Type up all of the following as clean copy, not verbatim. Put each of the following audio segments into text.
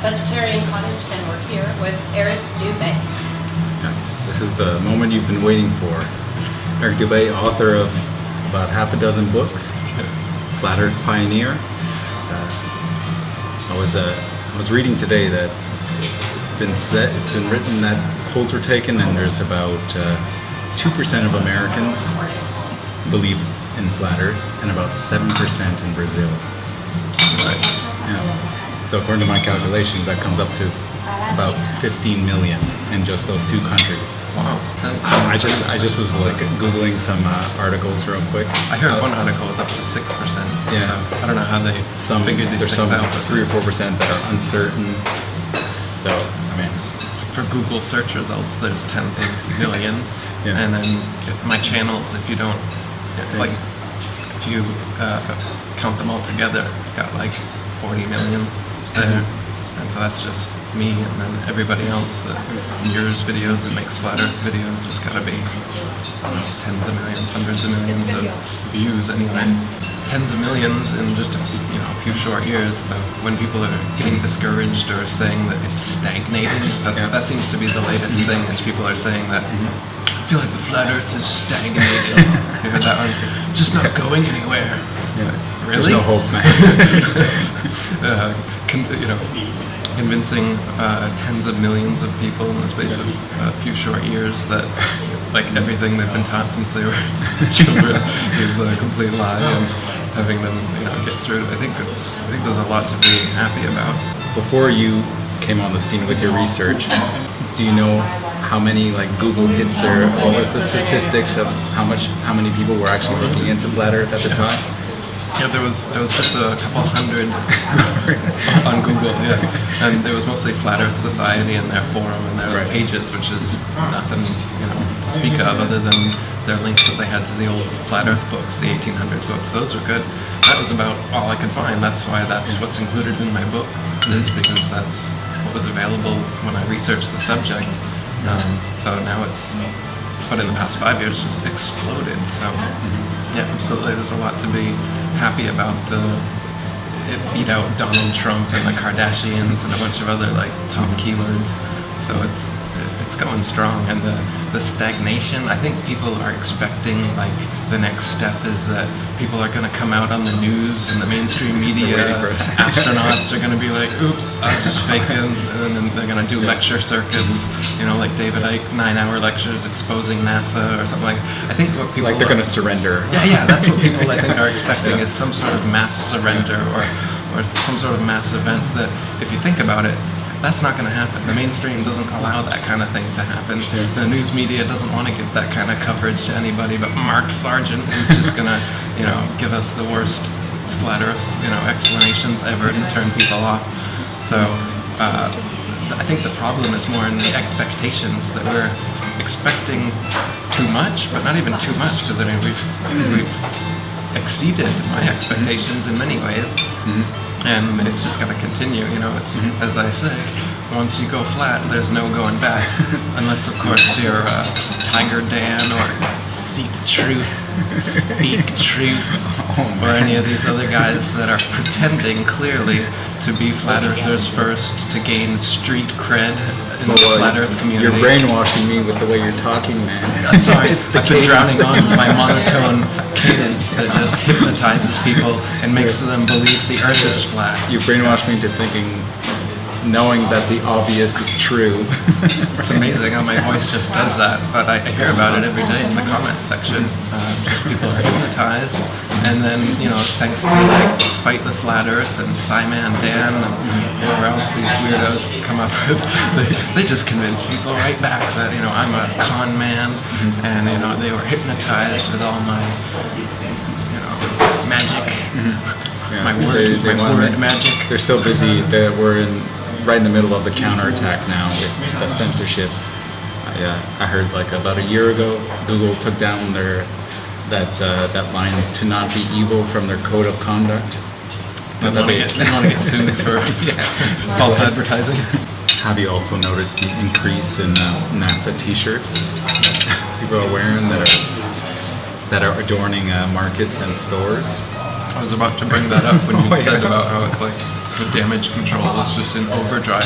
Vegetarian Cottage, and we're here with Eric Dubay. Yes, this is the moment you've been waiting for. Eric Dubay, author of about half a dozen books, Flat Earth pioneer. I was reading today that it's been written that polls were taken, and there's about 2% of Americans believe in flat Earth, and about 7% in Brazil. Right. Yeah. So according to my calculations, that comes up to about 15 million in just those two countries. Wow. I just was like Googling some articles real quick. I heard one article was up to 6%. Yeah. So I don't know how they figured these there's things some out. 3 or 4% that are uncertain. So, I mean, for Google search results, there's tens of millions. Yeah. And then my channels, if you don't, like, if you count them all together, I've got like 40 million there. And so that's just me, and then everybody else that mirrors videos and makes flat Earth videos, there's got to be, I don't know, tens of millions, hundreds of millions of views anyway. Tens of millions in just a few short years. So when people are getting discouraged or saying that it's stagnating, that seems to be the latest thing. Is people are saying that I feel like the flat Earth is stagnating. You heard that one? It's just not going anywhere. yeah, Really? there's no hope, man. Convincing tens of millions of people in the space of a few short years that like everything they've been taught since they were children is a complete lie, and having them get through it. I think there's a lot to be happy about. Before you came on the scene with your research, do you know how many like Google hits, or what was the statistics of how many people were actually looking into flat Earth at the time? Yeah, there was just a couple hundred on Google, and it was mostly Flat Earth Society and their forum and their pages, which is nothing to speak of other than their links that they had to the old Flat Earth books, the 1800s books. Those were good. That was about all I could find. That's why that's what's included in my books, is because that's what was available when I researched the subject. So now but in the past 5 years, just exploded. So yeah, absolutely, there's a lot to be happy about. It beat out Donald Trump and the Kardashians and a bunch of other like top keywords. So it's going strong. And the stagnation, I think people are expecting like the next step is that people are going to come out on the news and the mainstream media. Astronauts are going to be like, oops, I was just faking, and then they're going to do lecture circuits, like David Icke 9-hour lectures exposing NASA or something like. I think what people They're going to surrender. Yeah, that's what people I think are expecting is some sort of mass surrender or some sort of mass event that, if you think about it, that's not going to happen. The mainstream doesn't allow that kind of thing to happen. The news media doesn't want to give that kind of coverage to anybody, but Mark Sargent is just going to, give us the worst flat Earth, explanations ever to turn people off. So I think the problem is more in the expectations, that we're expecting too much, but not even too much, because we've exceeded my expectations in many ways. And it's just going to continue, it's, as I say, once you go flat, there's no going back. Unless, of course, you're Tiger Dan or Seek Truth, Speak Truth, or any of these other guys that are pretending clearly to be flat earthers first, to gain street cred in the flat earth community. You're brainwashing me with the way you're talking, man. I'm sorry, I've been drowning on my monotone cadence that just hypnotizes people and makes them believe the earth is flat. You brainwashed me into thinking, knowing that the obvious is true. It's amazing how my voice just does that, but I hear about it every day in the comments section. Just people are hypnotized, and then, thanks to like Fight the Flat Earth and Simon Dan and whoever else these weirdos come up with, they just convince people right back that, I'm a con man, and, they were hypnotized with all my, magic, my word magic. They're so busy that we're right in the middle of the counterattack now with the censorship. I heard like about a year ago, Google took down that line, to not be evil, from their code of conduct. They don't want to get sued for false advertising. Have you also noticed the increase in NASA T-shirts people are wearing that are adorning markets and stores? I was about to bring that up when you said about how it's like the damage control is just in overdrive.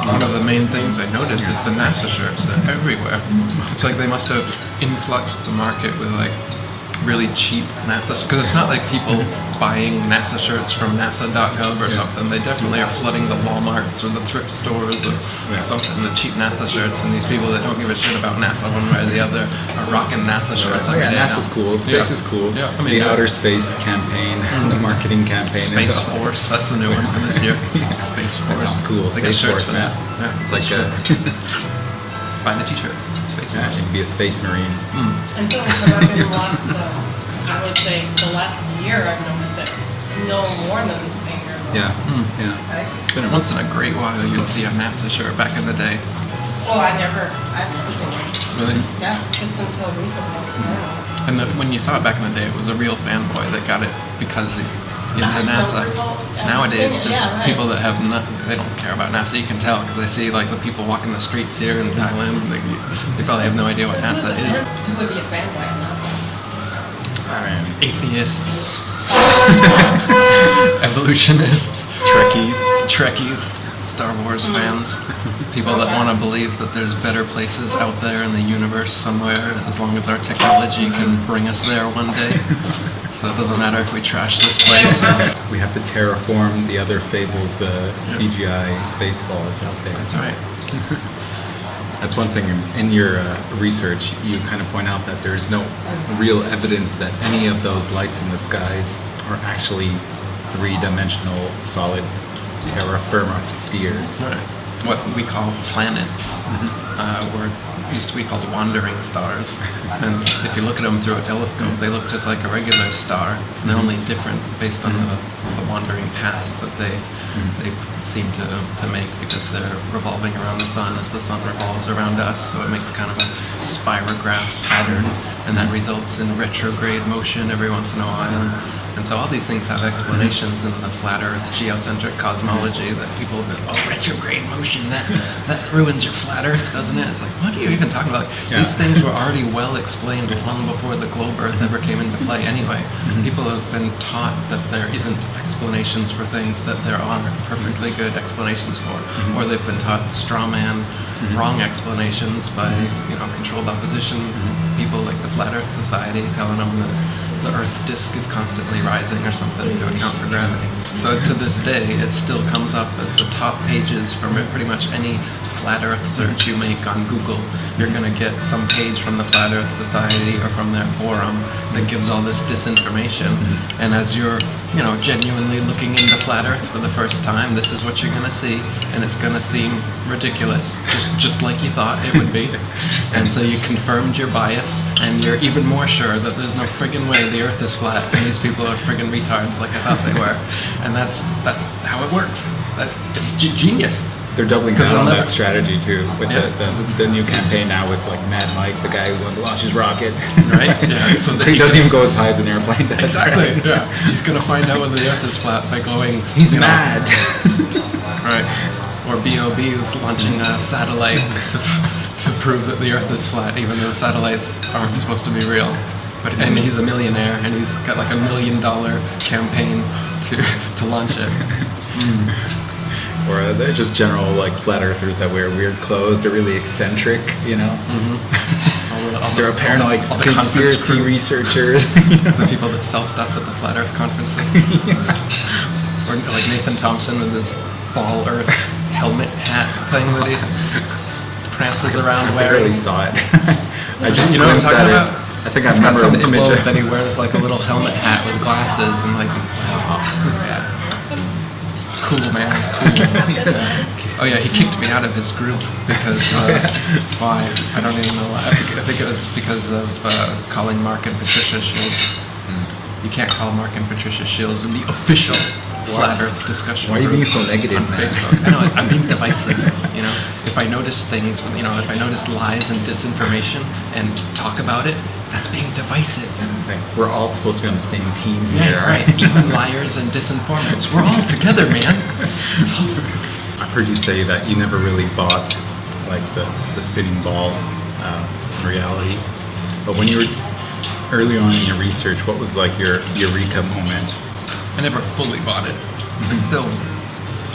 One of the main things I noticed is the NASA shirts. They're everywhere. It's like they must have influxed the market with like really cheap NASA, because it's not like people buying NASA shirts from NASA.gov or something. They definitely are flooding the Walmarts or the thrift stores or something, the cheap NASA shirts, and these people that don't give a shit about NASA one way or the other are rocking NASA shirts. Oh yeah, NASA's cool, space is cool. Yeah, I mean, the outer space campaign, the marketing campaign. Space Force, that's the new one for this year. Space Force. That sounds cool, Space Force, man. Yeah, it's like buy the t-shirt. Space Force. You can be a space marine. And so like in the last, I would say the last year, I've noticed it no more than a year ago. Yeah, Right? It's been Once in a great while you'd see a NASA shirt back in the day. Well, I've never seen it. Really? Yeah, just until recently. Yeah. And when you saw it back in the day, it was a real fanboy that got it because he's into NASA. Nowadays, just people that have they don't care about NASA. You can tell because I see like the people walking the streets here in Thailand. They probably have no idea what NASA is. Who would be a fanboy of NASA? Atheists, evolutionists, Trekkies, Star Wars fans, people that want to believe that there's better places out there in the universe somewhere, as long as our technology can bring us there one day. So it doesn't matter if we trash this place. We have to terraform the other fabled CGI spaceballs out there. That's right. That's one thing in your research, you kind of point out that there's no real evidence that any of those lights in the skies are actually three-dimensional solid terra firma spheres. Right. What we call planets used to be called wandering stars. And if you look at them through a telescope, they look just like a regular star. And they're only different based on the wandering paths that they seem to make, because they're revolving around the sun as the sun revolves around us. So it makes kind of a spirograph pattern, and that results in retrograde motion every once in a while. And so all these things have explanations in the flat Earth geocentric cosmology that people have been, retrograde motion, that ruins your flat Earth, doesn't it? It's like, what are you even talking about? Yeah. These things were already well explained long before the globe Earth ever came into play anyway. People have been taught that there isn't explanations for things that there are perfectly good explanations for. Or they've been taught straw man, wrong explanations by controlled opposition people like the Flat Earth Society telling them that the Earth disk is constantly rising or something to account for gravity. So to this day, it still comes up as the top pages from pretty much any flat Earth search you make on Google. You're going to get some page from the Flat Earth Society or from their forum that gives all this disinformation. And as you're, genuinely looking into flat Earth for the first time, this is what you're going to see, and it's going to seem ridiculous, just like you thought it would be. And so you confirmed your bias, and you're even more sure that there's no friggin' way the Earth is flat, and these people are friggin' retards like I thought they were. And that's how it works. It's genius. They're doubling down on that strategy too, with the new campaign now with like Mad Mike, the guy who's going to launch his rocket. Right? Yeah. So he doesn't even go as high as an airplane does. Exactly. Right? Yeah. He's going to find out whether the Earth is flat by going. He's mad. Right. Or B.O.B. who's launching a satellite to prove that the Earth is flat, even though satellites aren't supposed to be real. And he's a millionaire, and he's got like $1 million campaign to launch it. Or they're just general like flat earthers that wear weird clothes. They're really eccentric, They're paranoid conspiracy researchers. The people that sell stuff at the flat Earth conferences. Or like Nathan Thompson with his ball Earth helmet hat thing that he prances around wearing. I barely saw it. I just know what I'm talking about? I think I He's got remember some an image clothes that he wears like a little helmet hat with glasses and like, cool man, cool. Oh yeah, he kicked me out of his group because why? I don't even know why. I think it was because of calling Mark and Patricia Shields. You can't call Mark and Patricia Shields in the official Flat Earth discussion. Why are you being so negative, on Facebook? I know, I'm being divisive. If I notice things, if I notice lies and disinformation and talk about it, that's being divisive. We're all supposed to be on the same team here. Yeah, right. Even liars and disinformants. We're all together, man. I've heard you say that you never really bought like the spinning ball reality. But when you were early on in your research, what was like your eureka moment? I never fully bought it. I still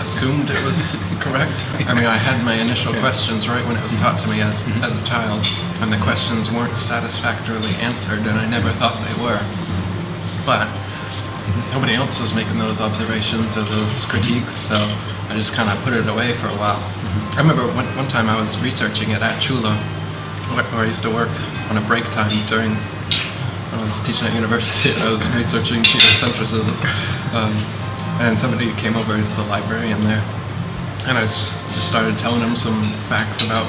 assumed it was correct. I mean, I had my initial questions right when it was taught to me as a child, and the questions weren't satisfactorily answered, and I never thought they were. But nobody else was making those observations or those critiques, so I just kind of put it away for a while. I remember one time I was researching it at Chula, where I used to work on a break time during when I was teaching at university. I was researching geocentrism, and somebody came over as the librarian there, and I just started telling him some facts about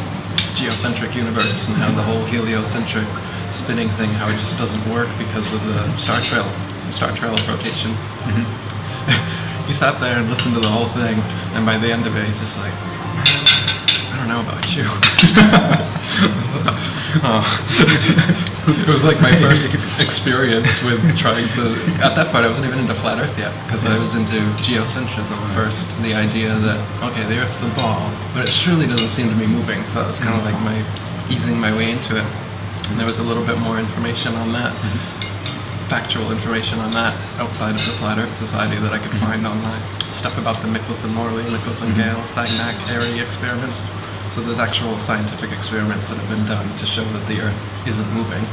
geocentric universe and how the whole heliocentric spinning thing, how it just doesn't work because of the star trail of rotation. He sat there and listened to the whole thing, and by the end of it, he's just like, I don't know about you. It was like my first experience with trying to, at that point I wasn't even into flat earth yet, because I was into geocentrism first, the idea that, okay, the earth's a ball, but it surely doesn't seem to be moving, so it was kind of like easing my way into it. And there was a little bit more information on that, factual information on that outside of the Flat Earth Society that I could find online. Stuff about the Michelson-Morley, Michelson-Gale, Sagnac-Airy experiments. So there's actual scientific experiments that have been done to show that the Earth isn't moving.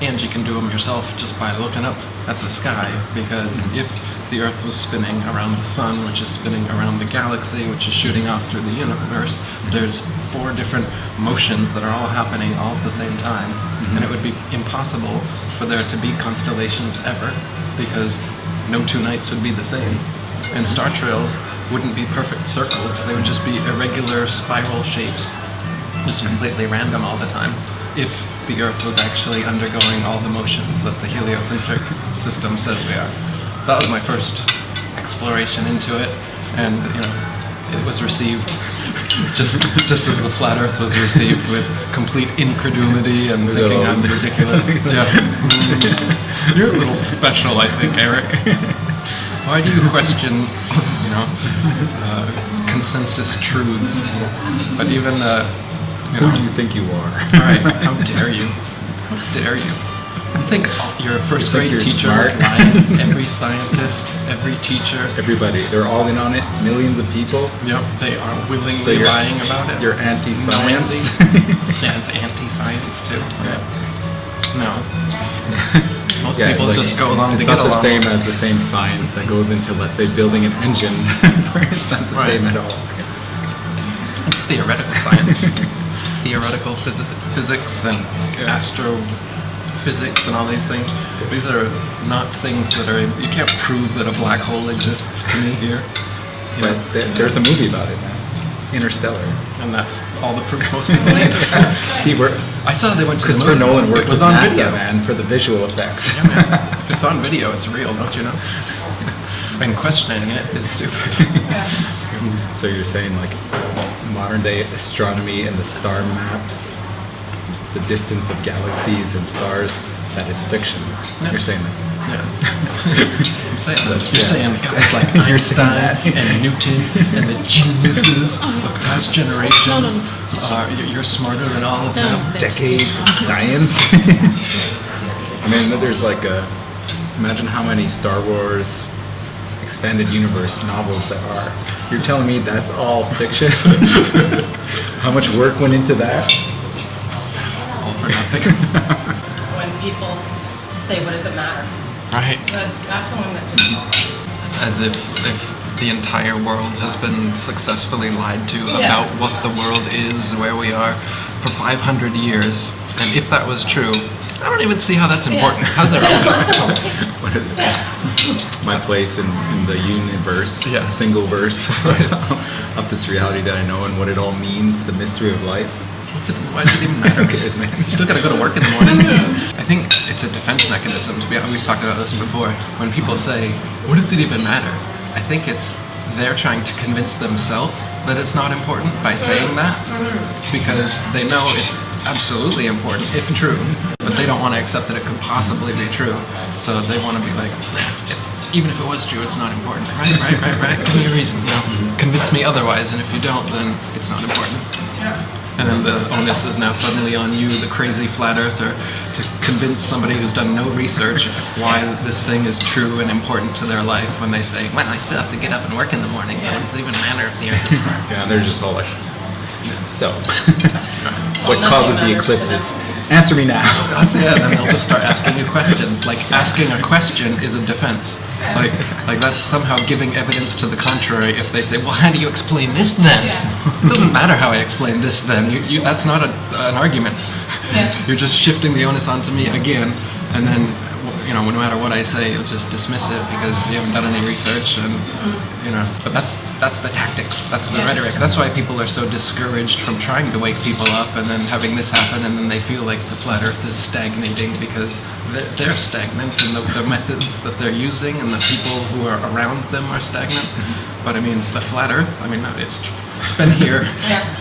And you can do them yourself just by looking up at the sky, because if the Earth was spinning around the sun, which is spinning around the galaxy, which is shooting off through the universe, there's 4 different motions that are all happening all at the same time. And it would be impossible for there to be constellations ever, because no 2 nights would be the same. And star trails wouldn't be perfect circles, they would just be irregular spiral shapes, just completely random all the time, if the Earth was actually undergoing all the motions that the heliocentric system says we are. So that was my first exploration into it, and it was received just as the flat Earth was received, with complete incredulity and thinking I'm ridiculous. Yeah, you're a little special, I think, Eric. Why do you question, consensus truths? But even who do you think you are? Right? How dare you? How dare you? You think your first grade teacher was lying? Every scientist, every teacher, everybody, they're all in on it. Millions of people. Yep, they are willingly lying about it. You're anti-science. Yeah, it's anti-science too. Yeah. No. Most people just go along to get along. It's not the same as the same science that goes into, let's say, building an engine. It's not the same at all. It's theoretical science. Theoretical physics and astrophysics and all these things. These are not things that are, you can't prove that a black hole exists to me here. But there's a movie about it, man. Interstellar. And that's all the proof most people need. I saw they went to Christopher the moon. Nolan worked It was with on NASA, video, man, for the visual effects. Yeah, man. If it's on video, it's real, don't you know? And questioning it is stupid. So you're saying, like, modern day astronomy and the star maps, the distance of galaxies and stars, that is fiction. Yeah. You're saying that. Yeah. I'm saying that. You're saying guys like Einstein and Newton and the geniuses of past generations you're smarter than all of them. Decades of science. I mean, there's imagine how many Star Wars expanded universe novels there are. You're telling me that's all fiction? How much work went into that? All for nothing. When people say, what does it matter? Right. That's the one that just... As if the entire world has been successfully lied to about what the world is, where we are, for 500 years. And if that was true, I don't even see how that's important. How's that relevant? What is it? My place in the universe, Yeah. single verse of this reality that I know and what it all means, the mystery of life. Why does it even matter? Who cares, man? You still gotta go to work in the morning. I think it's a defense mechanism, to be honest. We've talked about this before. When people say, what does it even matter? I think it's they're trying to convince themselves that it's not important by saying that, because they know it's absolutely important, if true, but they don't want to accept that it could possibly be true. So they want to be like, it's even if it was true, it's not important. Right. Give me a reason. Convince me otherwise, and if you don't, then it's not important. And then the onus is now suddenly on you, the crazy flat earther, to convince somebody who's done no research why this thing is true and important to their life when they say, well, I still have to get up and work in the morning, so what does it even matter if the earth is flat? Yeah, they're just all like, so, what causes the eclipses? Answer me now. That's it, and they'll just start asking you questions. Like, asking a question is a defense. Like that's somehow giving evidence to the contrary if they say, well, how do you explain this then? Yeah. It doesn't matter how I explain this then. That's not an argument. Yeah. You're just shifting the onus onto me again, and then, no matter what I say, you'll just dismiss it because you haven't done any research, and But that's the tactics. That's the rhetoric. That's why people are so discouraged from trying to wake people up, and then having this happen, and then they feel like the flat Earth is stagnating because they're stagnant, and the methods that they're using and the people who are around them are stagnant. But I mean, the flat Earth. I mean, it's been here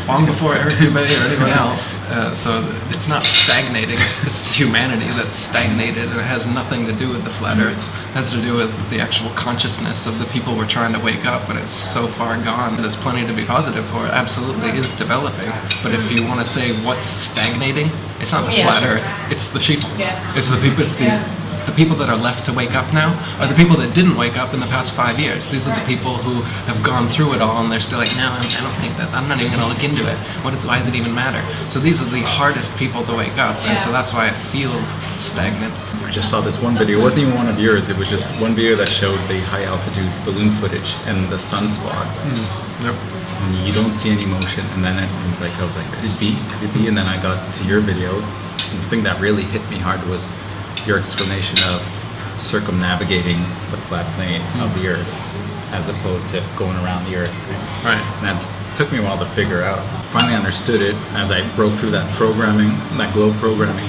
long before Eric Dubay or anyone else. So it's not stagnating. It's humanity that's stagnated, and it has nothing to do with the flat Earth. It has to do with the actual consciousness of the people we're trying to wake up, but it's so far gone. There's plenty to be positive for. It absolutely is developing. But if you want to say what's stagnating, it's not the flat Earth. It's the sheep. It's the people. It's the people that are left to wake up now are the people that didn't wake up in the past 5 years. These are the people who have gone through it all, and they're still like, no, I don't think that. I'm not even going to look into it. Why does it even matter? So these are the hardest people to wake up, and so that's why it feels stagnant. I just saw this one video. It wasn't even one of yours. It was just one video that showed the high altitude balloon footage and the sunspot. Yep. And you don't see any motion. And then I was like, could it be? Could it be? And then I got to your videos. And the thing that really hit me hard was your explanation of circumnavigating the flat plane of the Earth as opposed to going around the Earth. Right. And that took me a while to figure out. Finally understood it as I broke through that programming, that globe programming.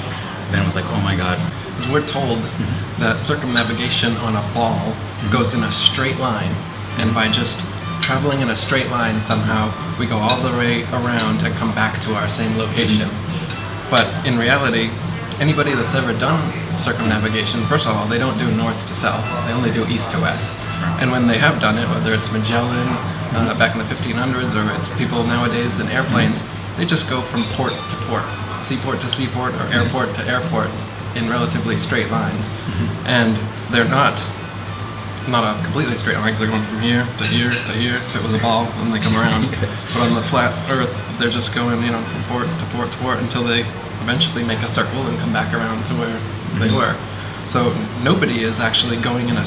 Then I was like, oh my God. Because we're told that circumnavigation on a ball goes in a straight line, and by just traveling in a straight line somehow we go all the way around and come back to our same location. But in reality, anybody that's ever done circumnavigation, first of all, they don't do north to south, they only do east to west. And when they have done it, whether it's Magellan back in the 1500s or it's people nowadays in airplanes, they just go from port to port, seaport to seaport, or airport to airport in relatively straight lines. And they're not a completely straight line, because they're going from here to here to here. If it was a ball, then they come around. But on the flat Earth, they're just going, from port to port to port until they eventually make a circle and come back around to where they were. So nobody is actually going in a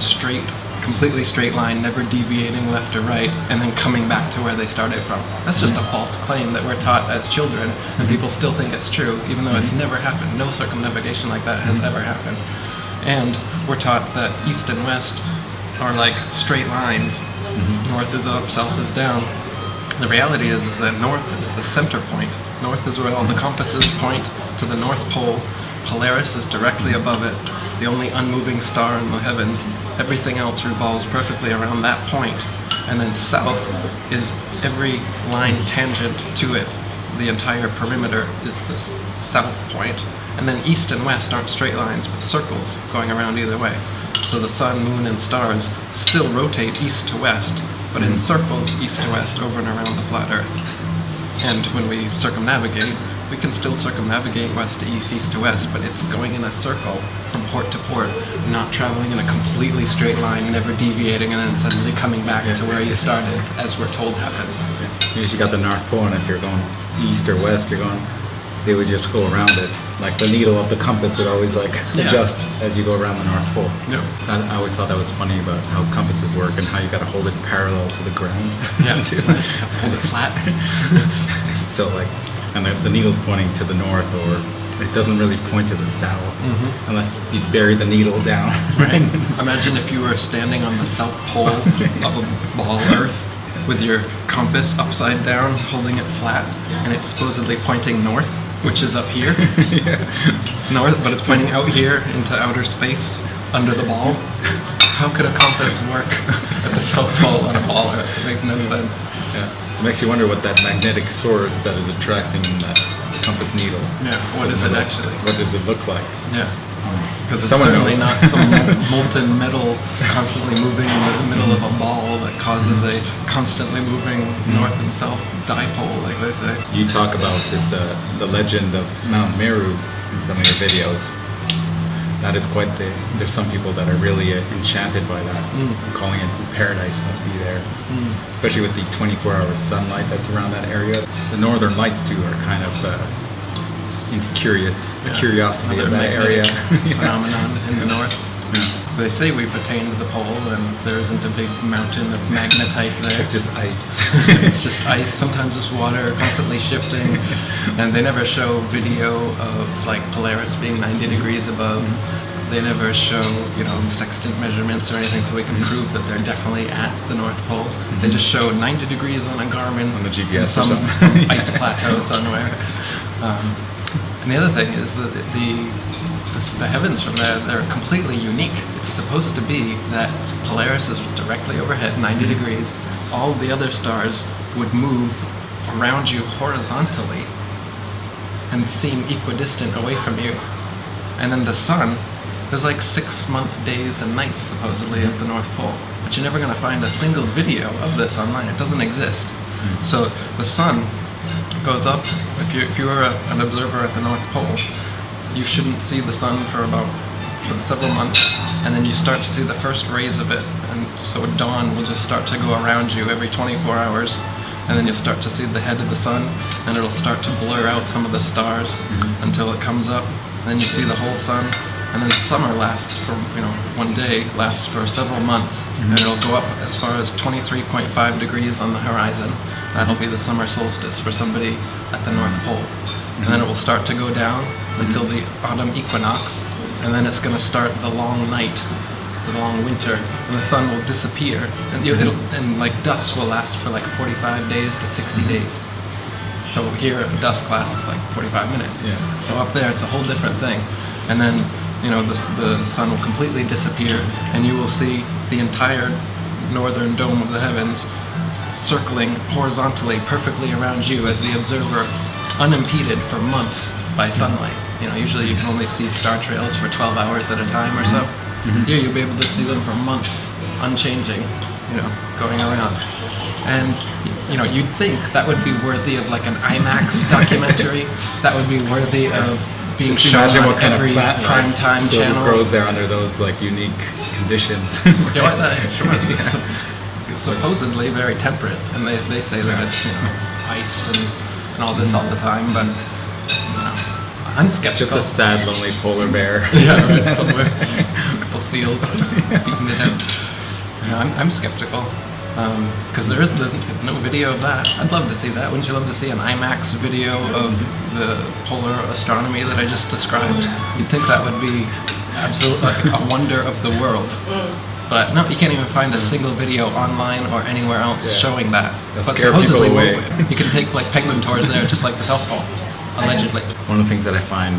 completely straight line, never deviating left or right, and then coming back to where they started from. That's just a false claim that we're taught as children, and people still think it's true, even though it's never happened. No circumnavigation like that has ever happened. And we're taught that east and west are like straight lines. North is up, south is down. The reality is that north is the center point. North is where all the compasses point to the North Pole. Polaris is directly above it, the only unmoving star in the heavens. Everything else revolves perfectly around that point. And then south is every line tangent to it. The entire perimeter is the south point. And then east and west aren't straight lines, but circles going around either way. So the sun, moon, and stars still rotate east to west, but in circles east to west over and around the flat Earth. And when we circumnavigate, we can still circumnavigate west to east, east to west, but it's going in a circle from port to port, not traveling in a completely straight line, never deviating, and then suddenly coming back to where you started, as we're told happens. You just got the North Pole, and if you're going east or west, they would just go around it. Like the needle of the compass would always adjust as you go around the North Pole. Yeah. I always thought that was funny about how compasses work and how you got to hold it parallel to the ground. Yeah, you have to hold it flat. So and the needle's pointing to the north, or it doesn't really point to the south unless you bury the needle down. Right. Imagine if you were standing on the south pole of a ball Earth with your compass upside down, holding it flat, and it's supposedly pointing north, which is up here. North, but it's pointing out here into outer space under the ball. How could a compass work at the South Pole on a ball Earth? It makes no sense. Yeah, it makes you wonder what that magnetic source that is attracting that compass needle. Yeah, what is it actually? What does it look like? Yeah. Because it's Someone certainly knows. not some molten metal constantly moving in the middle of a ball that causes a constantly moving north and south dipole, like they say. You talk about this, the legend of Mount Meru in some of your videos. That is quite there's some people that are really enchanted by that, calling it paradise must be there. Especially with the 24-hour sunlight that's around that area. The northern lights too are kind of curiosity of that area. Phenomenon in the north. They say we've attained the pole and there isn't a big mountain of magnetite there. It's just ice. It's just ice. Sometimes it's water, constantly shifting. And they never show video of like Polaris being 90 degrees above. They never show, sextant measurements or anything, so we can prove that they're definitely at the North Pole. They just show 90 degrees on a Garmin On the GPS or some something. ice plateau somewhere. And the other thing is that the heavens from there, they're completely unique. It's supposed to be that Polaris is directly overhead, 90 degrees. All the other stars would move around you horizontally and seem equidistant away from you. And then the sun, there's like 6-month days and nights supposedly at the North Pole. But you're never going to find a single video of this online. It doesn't exist. So the sun goes up. If you were an observer at the North Pole, you shouldn't see the sun for about several months, and then you start to see the first rays of it, and so dawn will just start to go around you every 24 hours, and then you'll start to see the head of the sun, and it'll start to blur out some of the stars until it comes up, and then you see the whole sun, and then summer lasts for, one day lasts for several months, and it'll go up as far as 23.5 degrees on the horizon. That'll be the summer solstice for somebody at the North Pole. And then it will start to go down until the autumn equinox, and then it's going to start the long night, the long winter, and the sun will disappear, and like dusk will last for like 45 days to 60 days. So here dusk lasts like 45 minutes. Yeah. So up there it's a whole different thing, and then the sun will completely disappear, and you will see the entire northern dome of the heavens circling horizontally perfectly around you as the observer, unimpeded for months by sunlight. Usually you can only see star trails for 12 hours at a time or so. Here you'll be able to see them for months, unchanging, going around. And you'd think that would be worthy of like an IMAX documentary. That would be worthy of being Just shown imagine on what kind of every plant prime time channel. grows there under those like unique conditions. Sure. Supposedly very temperate, and they say that it's ice and all this all the time, but I'm skeptical. Just a sad, lonely polar bear. Yeah, right, somewhere. A couple seals beating it out. I'm skeptical because there's no video of that. I'd love to see that. Wouldn't you love to see an IMAX video of the polar astronomy that I just described? You'd think that would be absolutely like a wonder of the world. But no, you can't even find a single video online or anywhere else showing that. That'll But scare people supposedly away. you can take like penguin tours there, just like the South Pole, allegedly. One of the things that I find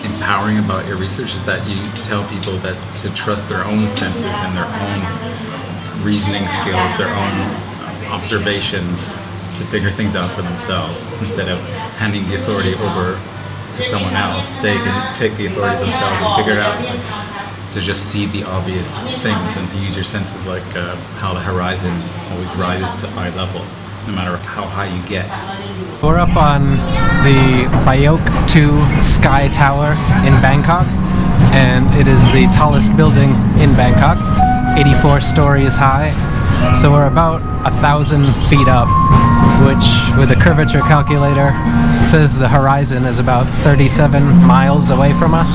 empowering about your research is that you tell people that to trust their own senses and their own reasoning skills, their own observations to figure things out for themselves instead of handing the authority over to someone else. They can take the authority themselves and figure it out. To just see the obvious things and to use your senses like how the horizon always rises to eye level, no matter how high you get. We're up on the Bayok 2 Sky Tower in Bangkok, and it is the tallest building in Bangkok, 84 stories high. So we're about 1,000 feet up, which with a curvature calculator says the horizon is about 37 miles away from us.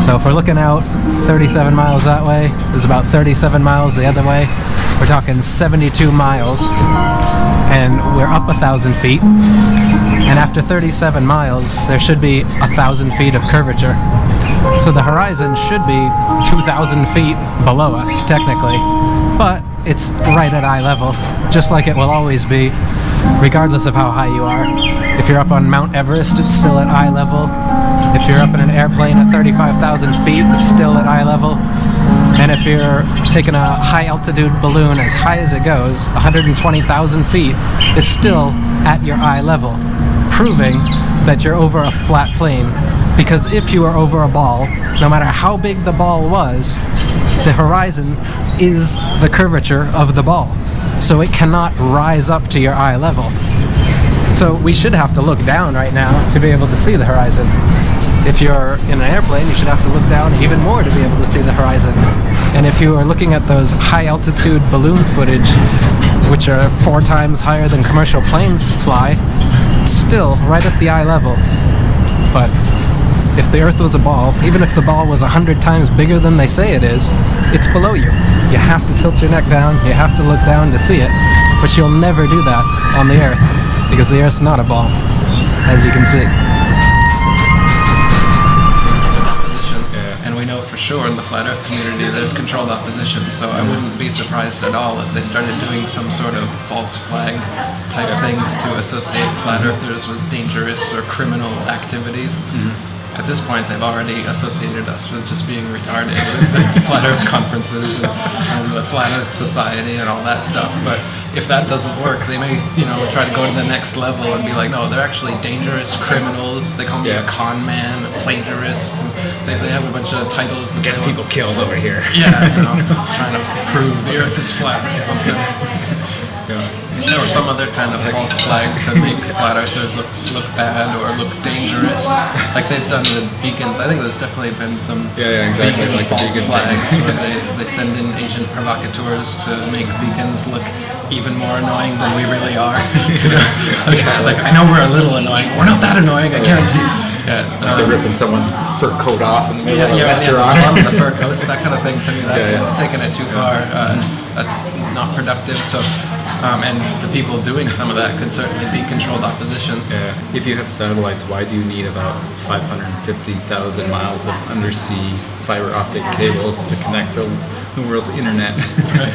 So if we're looking out 37 miles that way, there's about 37 miles the other way. We're talking 72 miles, and we're up 1,000 feet. And after 37 miles, there should be 1,000 feet of curvature. So the horizon should be 2,000 feet below us, technically. But it's right at eye level, just like it will always be, regardless of how high you are. If you're up on Mount Everest, it's still at eye level. If you're up in an airplane at 35,000 feet, it's still at eye level. And if you're taking a high altitude balloon as high as it goes, 120,000 feet, is still at your eye level, proving that you're over a flat plane Because if you are over a ball, no matter how big the ball was, the horizon is the curvature of the ball. So it cannot rise up to your eye level. So we should have to look down right now to be able to see the horizon. If you're in an airplane, you should have to look down even more to be able to see the horizon. And if you are looking at those high altitude balloon footage, which are 4 times higher than commercial planes fly, it's still right at the eye level. But if the Earth was a ball, even if the ball was 100 times bigger than they say it is, it's below you. You have to tilt your neck down, you have to look down to see it, but you'll never do that on the Earth, because the Earth's not a ball, as you can see. And we know for sure in the flat Earth community there's controlled opposition, so I wouldn't be surprised at all if they started doing some sort of false flag type things to associate flat earthers with dangerous or criminal activities. At this point, they've already associated us with just being retarded with the Flat Earth conferences and the Flat Earth Society and all that stuff. But if that doesn't work, they may, try to go to the next level and be like, no, they're actually dangerous criminals. They call me a con man, a plagiarist. They have a bunch of titles. Get people killed over here. Yeah, trying to prove the Earth is flat. There was some other kind of false flag to make flat earthers look bad or look dangerous, like they've done with vegans. I think there's definitely been some exactly. vegan Like false vegan flags where they send in Asian provocateurs to make vegans look even more annoying than we really are. Like I know we're a little annoying, we're not that annoying, I guarantee. They're ripping someone's fur coat off in the middle of a on restaurant. the fur coats, that kind of thing. To me, that's taking it too far. That's not productive. So, and the people doing some of that could certainly be controlled opposition. Yeah. If you have satellites, why do you need about 550,000 miles of undersea fiber optic cables to connect the world's internet? Right.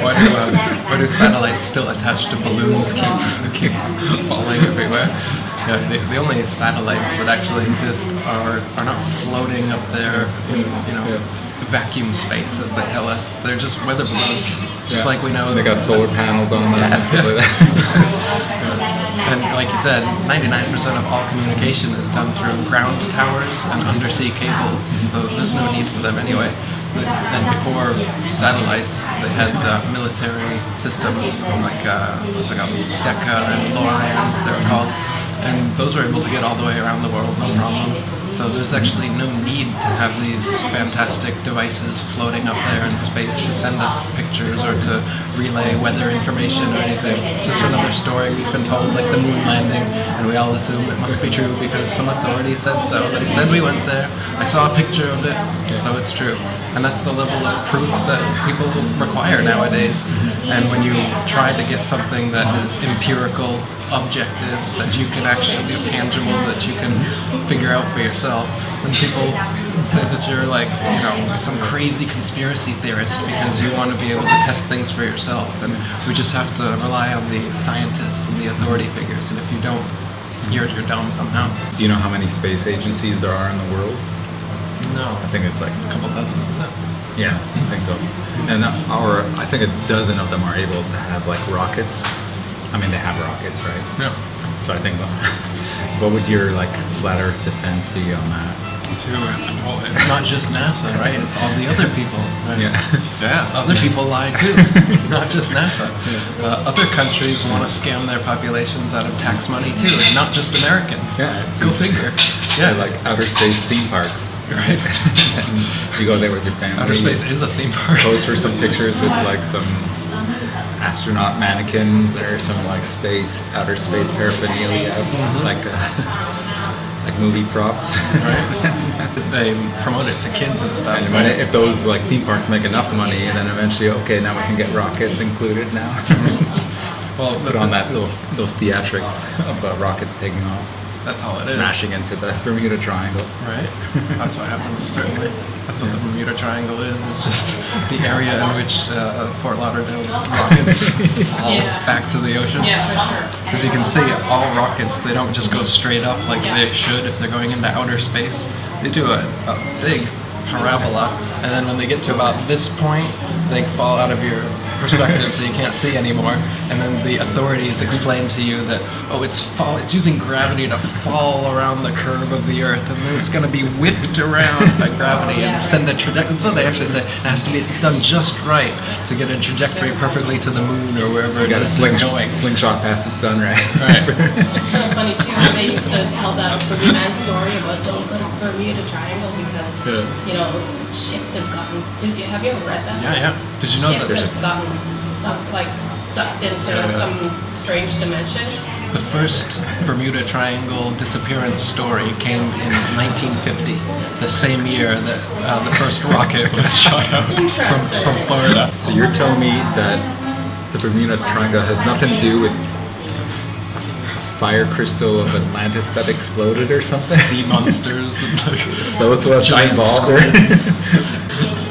Why do satellites still attached to balloons keep falling everywhere? Yeah, the only satellites that actually exist are not floating up there in vacuum space, as they tell us. They're just weather balloons, just like we know. They got solar panels on them and stuff like that. And like you said, 99% of all communication is done through ground towers and undersea cables, so there's no need for them anyway. And before satellites, they had military systems like Decca and Loran, they were called, and those were able to get all the way around the world, no problem. So there's actually no need to have these fantastic devices floating up there in space to send us pictures or to relay weather information or anything. It's just another story we've been told, like the moon landing, and we all assume it must be true because some authority said so. They said we went there. I saw a picture of it, so it's true. And that's the level of proof that people require nowadays. And when you try to get something that is empirical, objective, that you can actually be tangible, that you can figure out for yourself, when people say that you're like, some crazy conspiracy theorist because you want to be able to test things for yourself, and we just have to rely on the scientists and the authority figures, and if you don't, you're dumb somehow. Do you know how many space agencies there are in the world? No. I think it's like A couple dozen. No. Yeah, I think so. And I think a dozen of them are able to have like rockets. I mean, they have rockets, right? Yeah. So I think, what would your like flat Earth defense be on that? Well, it's not just NASA, right? It's all the other people. Right? Yeah. Other people lie too. It's not just NASA. Other countries want to scam their populations out of tax money too, and not just Americans. Yeah. Go figure. Yeah. They're like outer space theme parks. Right. You go there with your family. Outer space is a theme park. Pose for some pictures with like some astronaut mannequins or some like outer space paraphernalia, like movie props. Right. They promote it to kids and stuff. And if those like theme parks make enough money, and then eventually, okay, now we can get rockets included now. Well, put on those theatrics of rockets taking off. That's all it is. Smashing into the Bermuda Triangle. Right. That's what happens, certainly. That's what the Bermuda Triangle is. It's just the area in which Fort Lauderdale's rockets fall back to the ocean. Yeah, for sure. As you can see, all rockets, they don't just go straight up like they should if they're going into outer space. They do a big parabola, and then when they get to about this point, they fall out of your perspective, so you can't see anymore. And then the authorities explain to you that, oh, it's using gravity to fall around the curve of the Earth, and then it's going to be whipped around by gravity and send a trajectory. That's what they actually say. It has to be done just right to get a trajectory perfectly to the moon or wherever You got a it's going. slingshot past the sun, right? Right. It's kind of funny too. How they used to tell that boogeyman story about don't go to Bermuda Triangle because you know ships have gotten. Have you ever read that? Yeah, yeah. Did you know that ships have gotten sucked into some strange dimension? the first Bermuda Triangle disappearance story came in 1950, the same year that the first rocket was shot out from Florida. So you're telling me that the Bermuda Triangle has nothing to do with a fire crystal of Atlantis that exploded or something? Sea monsters and Both of us giant involved.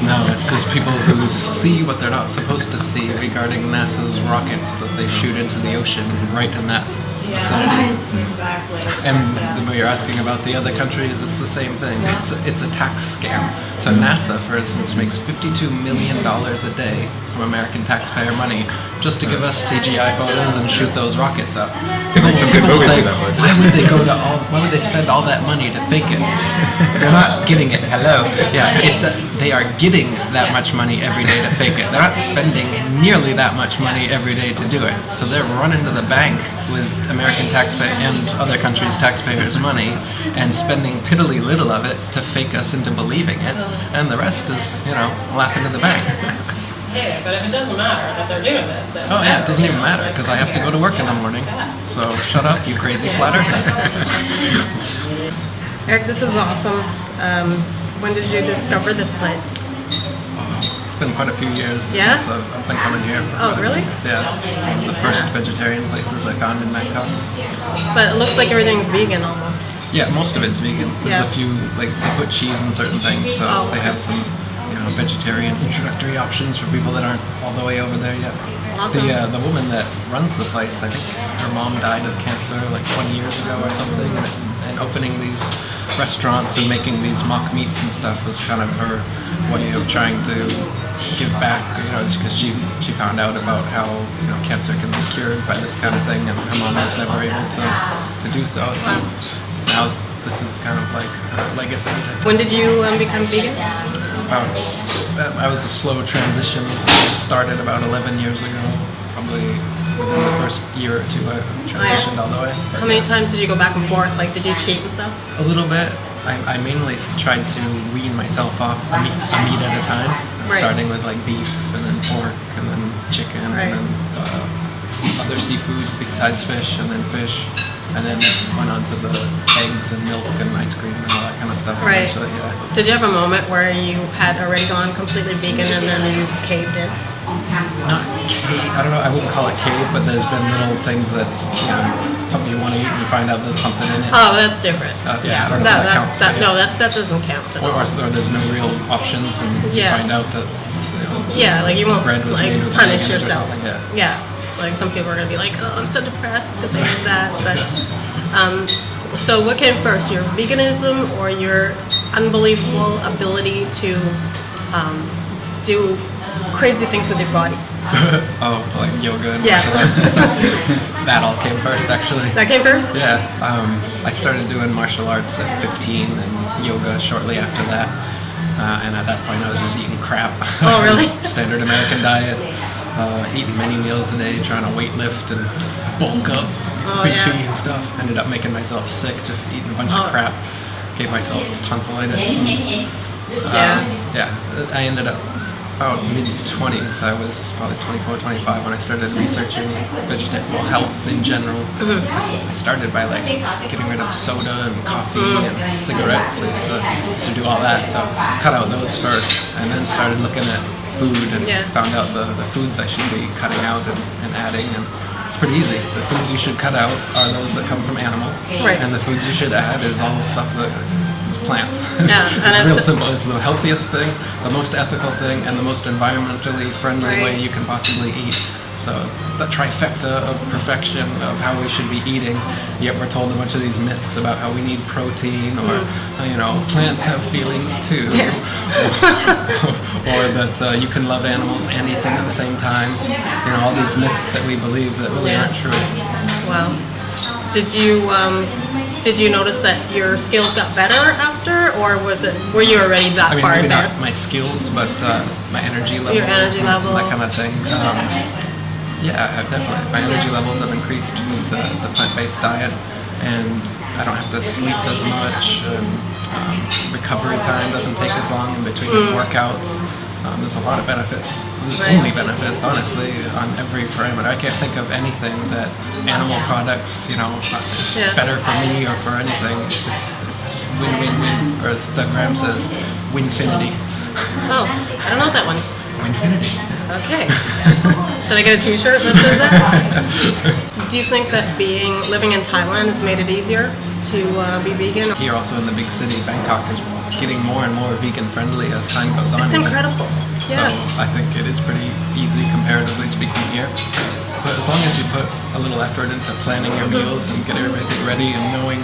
No, it's just people who see what they're not supposed to see regarding NASA's rockets that they shoot into the ocean right in that vicinity. Exactly. And the way you're asking about the other countries, it's the same thing. It's a tax scam. So NASA, for instance, makes $52 million a day from American taxpayer money just to give us CGI photos and shoot those rockets up. They make some good People movies say, with that one. why would they spend all that money to fake it? They're not getting it. Hello. Yeah, they are getting that much money every day to fake it. They're not spending nearly that much money every day to do it. So they're running to the bank with American taxpayer and other countries' taxpayers' money and spending piddly little of it to fake us into believing it, and the rest is, laughing to the bank. Yeah, but if it doesn't matter that they're doing this, then Oh yeah, it doesn't even matter because I have to go to work in the morning. So shut up, you crazy flat earther. Eric, this is awesome. When did you discover this place? It's been quite a few years Yeah? since I've been coming here. For Oh, quite a few really? years. Yeah, it's one of the first vegetarian places I found in Bangkok. But it looks like everything's vegan almost. Yeah, most of it's vegan. There's Yeah. a few, they put cheese in certain things, so Oh, they have some, vegetarian introductory options for people that aren't all the way over there yet. Awesome. The woman that runs the place, I think her mom died of cancer like 20 years ago or something, and opening these restaurants and making these mock meats and stuff was kind of her way of trying to give back, because she found out about how cancer can be cured by this kind of thing, and her mom was never able to do so. So now this is kind of like a legacy. When did you become vegan? I was a slow transition. It started about 11 years ago, probably within the first year or two. I transitioned all the way. How many times did you go back and forth? Like, did you cheat and stuff? A little bit. I mainly tried to wean myself off a meat at a time, Right. starting with like beef and then pork and then chicken Right. and then other seafood besides fish and then fish. And then went on to the eggs and milk and ice cream and all that kind of stuff. Right. Eventually, yeah. Did you have a moment where you had already gone completely vegan and then you caved in? Not cave. I don't know. I wouldn't call it cave, but there's been little things that something you want to eat and you find out there's something in it. Oh, that's different. Yeah, I don't know if that counts. but No, that doesn't count at all. or there's no real options, and you Yeah. find out that Yeah, like you won't bread was made with punish mayonnaise or yourself. something, yeah. Yeah, like some people are gonna be like, oh, I'm so depressed because I did that. But so what came first, your veganism or your unbelievable ability to do crazy things with your body? Oh, like yoga and Yeah. martial arts and stuff. That all came first, actually. That came first? Yeah, I started doing martial arts at 15 and yoga shortly after that. And at that point, I was just eating crap. Oh, really? Standard American diet, eating many meals a day, trying to weight lift and bulk up, Oh, beefy yeah. and stuff. Ended up making myself sick just eating a bunch Oh. of crap. Gave myself tonsillitis. And, Yeah. I ended up about mid-20s. I was probably 24, 25 when I started researching vegetable health in general. I started by getting rid of soda and coffee and cigarettes. I used to do all that, so cut out those first, and then started looking at food and Yeah. found out the foods I should be cutting out and adding. And it's pretty easy. The foods you should cut out are those that come from animals, Right. and the foods you should add is all the stuff that is plants. Yeah, and It's real it's- simple. It's the healthiest thing, the most ethical thing, and the most environmentally friendly Right. way you can possibly eat. So So it's the trifecta of perfection of how we should be eating, yet we're told a bunch of these myths about how we need protein, or plants have feelings too, or that you can love animals and eat them at the same time. All these myths that we believe that really aren't true. Wow. Did you notice that your skills got better after, or were you already that far maybe advanced? not my skills, but my energy levels. Your energy level. That kind of thing. Definitely. My energy levels have increased with the plant-based diet, and I don't have to sleep as much. And, recovery time doesn't take as long in between workouts. There's a lot of benefits. There's only benefits, honestly, on every parameter. I can't think of anything that animal products, is better for me or for anything. It's win-win-win, or as Doug Graham says, winfinity. Oh, I don't know that one. Winfinity. Okay. Should I get a t-shirt that says that? Do you think that living in Thailand has made it easier to be vegan? Here also in the big city, Bangkok is getting more and more vegan friendly as time goes on. It's incredible. Yeah. So I think it is pretty easy comparatively speaking here. But as long as you put a little effort into planning your meals and getting everything ready and knowing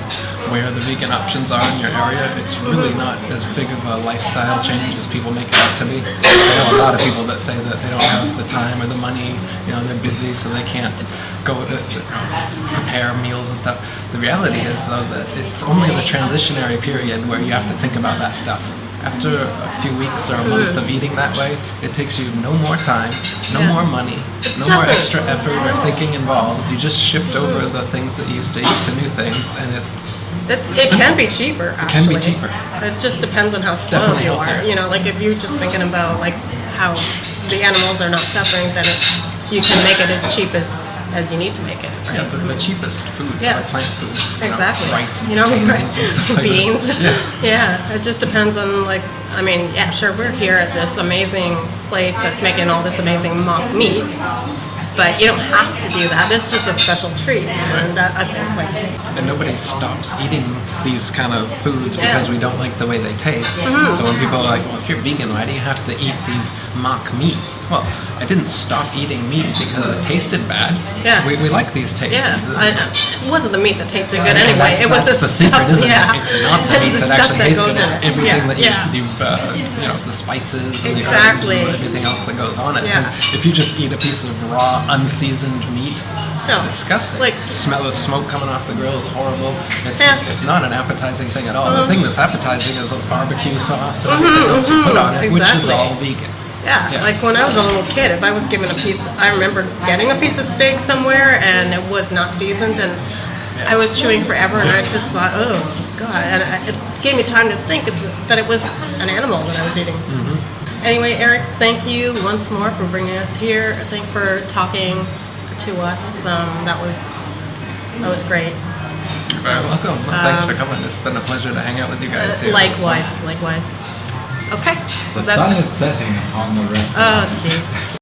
where the vegan options are in your area, it's really not as big of a lifestyle change as people make it out to be. I know a lot of people that say that they don't have the time or the money, they're busy so they can't go prepare meals and stuff. The reality is though that it's only the transitionary period where you have to think about that stuff. After a few weeks or a month of eating that way, it takes you no more time, no more money, no more extra effort or thinking involved. You just shift over the things that you used to eat to new things, and it can be cheaper, actually. It can be cheaper. It just depends on how spoiled you are. Healthier. Like if you're just thinking about like how the animals are not suffering, then you can make it as cheap as you need to make it. Right? Yeah, the cheapest foods are plant foods. Exactly. Rice and potatoes and stuff like beans. that. Yeah, it just depends on sure, we're here at this amazing place that's making all this amazing mock meat, but you don't have to do that. This is just a special treat, and I think and nobody stops eating these kind of foods because we don't like the way they taste. So when people are like, well, if you're vegan, why do you have to eat these mock meats? Well, I didn't stop eating meat because it tasted bad. Yeah. We like these tastes. Yeah, it wasn't the meat that tasted good anyway. It was the secret, isn't it? It's not the meat the that stuff actually that tastes good. goes It's in it. everything that Yeah. you've the spices and the Exactly. herbs and everything else that goes on it. Yeah. Because if you just eat a piece of raw, unseasoned meat, it's No. disgusting. Smell of smoke coming off the grill is horrible. It's not an appetizing thing at all. The thing that's appetizing is a barbecue sauce and everything else you put on it, which is all vegan. Yeah, like when I was a little kid, if I was given a piece, I remember getting a piece of steak somewhere and it was not seasoned, and I was chewing forever, and I just thought, oh God, and it gave me time to think that it was an animal that I was eating. Anyway, Eric, thank you once more for bringing us here. Thanks for talking to us. That was great. You're very welcome. Thanks for coming. It's been a pleasure to hang out with you guys here. Likewise. Okay. The sun is setting upon the rest of Oh, jeez.